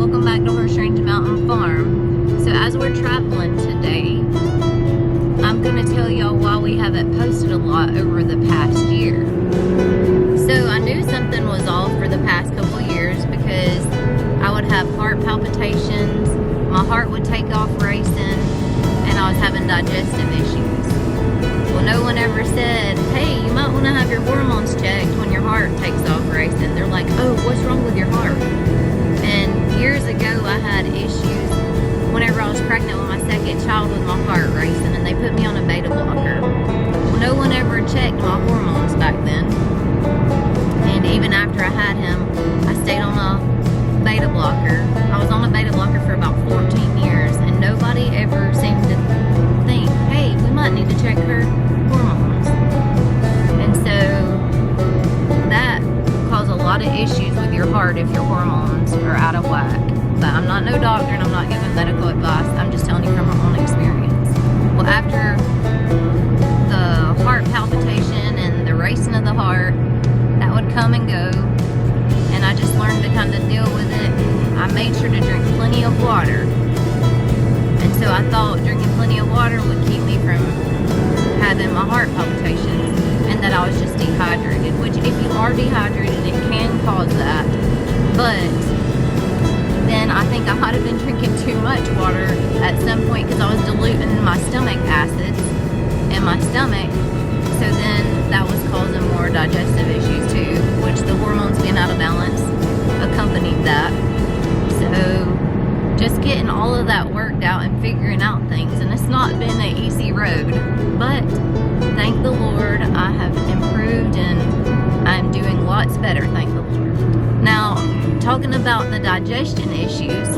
welcome back to Horse Range Mountain Farm. So as we're traveling today, I'm going to tell y'all why we haven't posted a lot over the past year. So I knew something was off for the past couple years because I would have heart palpitations, my heart would take off racing, and I was having digestive issues. Well, no one ever said, hey, you might want to have your hormones checked when your heart takes off racing. They're like, oh, what's wrong with your heart? And years ago, I had issues whenever I was pregnant with my second child with my heart racing, and they put me on a beta blocker. Well, no one ever checked my hormones back then. And even after I had him, I stayed on a beta blocker. I was on a beta blocker for about 14 years, and nobody ever seemed to think, hey, we might need to check her hormones. And so that caused a lot of issues with your heart if your hormones are out of whack. But I'm not no doctor and I'm not giving medical advice. I'm just telling you from my own experience. Well, after the heart palpitation and the racing of the heart, that would come and go. And I just learned to kind of deal with it. I made sure to drink plenty of water. And so I thought drinking plenty of water would keep me from having my heart palpitations, and that I was just dehydrated, which if you are dehydrated, it can cause that. But then I think I might have been drinking too much water at some point because I was diluting my stomach acids in my stomach. So then that was causing more digestive issues too, which the hormones being out of balance accompanied that. So just getting all of that worked out and figuring out things, and it's not been an easy road, but thank the Lord I have improved and I'm doing lots better, thank the Lord. Now, talking about the digestion issues,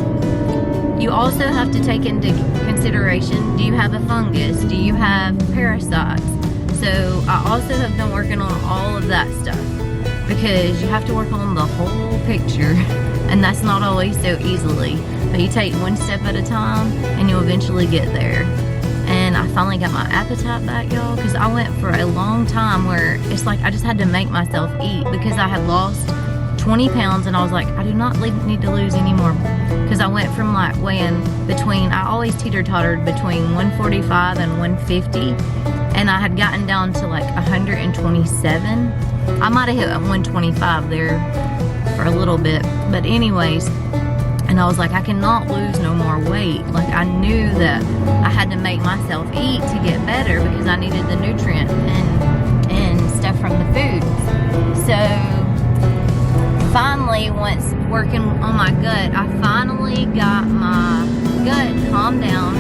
you also have to take into consideration, do you have a fungus? Do you have parasites? So I also have been working on all of that stuff because you have to work on the whole picture, and that's not always so easily. But you take one step at a time and you'll eventually get there. And I finally got my appetite back, y'all, because I went for a long time where it's like I just had to make myself eat because I had lost 20 pounds and I was like, I do not need to lose any more, because I went from like weighing between, I always teeter-tottered between 145 and 150, and I had gotten down to like 127. I might have hit 125 there for a little bit, but anyways, and I was like, I cannot lose no more weight. Like, I knew that I had to make myself eat to get better because I needed the nutrient and stuff from the food. So finally, once working on my gut, I finally got my gut calmed down.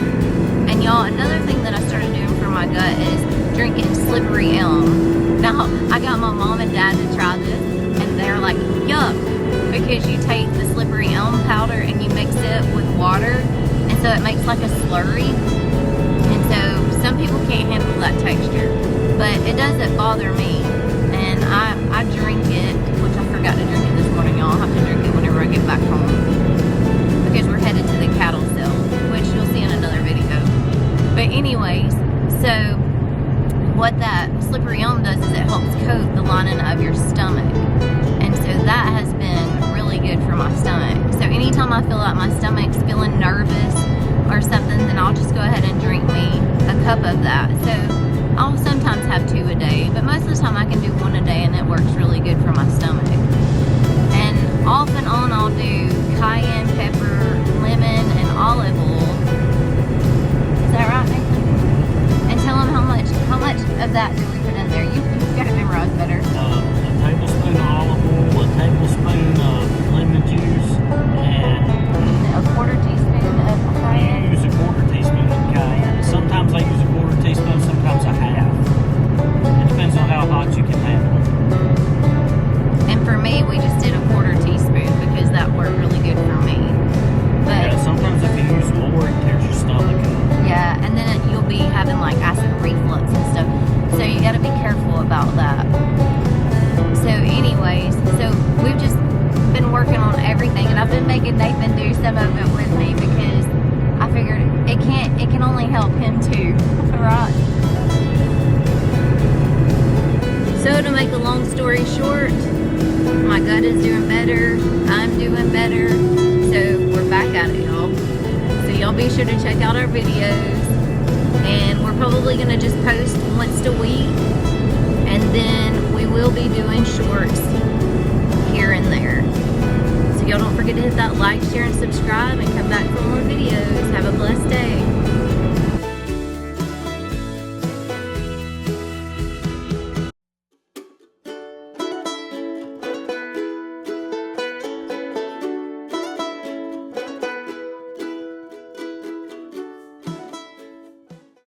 And y'all, another thing that I started doing for my gut is drinking slippery elm. Now, I got my mom and dad to try this, and they're like, yuck. Because you take the slippery elm powder and you mix it with water, and so it makes like a slurry. And so some people can't handle that texture, but it doesn't bother me. And I drink it, which I forgot to drink it this morning, y'all. I'll have to drink it whenever I get back home because we're headed to the cattle sale, which you'll see in another video. But anyways, so what that slippery elm does is it helps coat the lining of your stomach. And so that has been really good for my stomach. So anytime I feel like my stomach's feeling nervous or something, then I'll just go ahead and drink me a cup of that. So I'll sometimes have 2 a day, but most of the time I can do 1 a day, and it works really good for my stomach. And off and on I'll do cayenne pepper, lemon, and olive oil. Is that right, Nathan? And tell them how much of that do we put in there? You've got to memorize better. A tablespoon of olive oil, a tablespoon of lemon juice, and a quarter teaspoon of cayenne. I use a quarter teaspoon of cayenne. Sometimes I use a quarter teaspoon, sometimes a half. It depends on how hot you can handle it. And for me, we just did a quarter teaspoon because that worked really good for me. But yeah, sometimes if you use more, it tears your stomach up. Yeah, and then you'll be having like acid reflux and stuff. So you got to be careful about that. So anyways, so we've just been working on everything, and I've been making Nathan do some of it with me because I figured it can only help him too, right? So to make a long story short, my gut is doing better, I'm doing better, so we're at it, y'all. So y'all be sure to check out our videos. And we're probably going to just post once a week. And then we will be doing shorts here and there. So y'all don't forget to hit that like, share, and subscribe, and come back for more.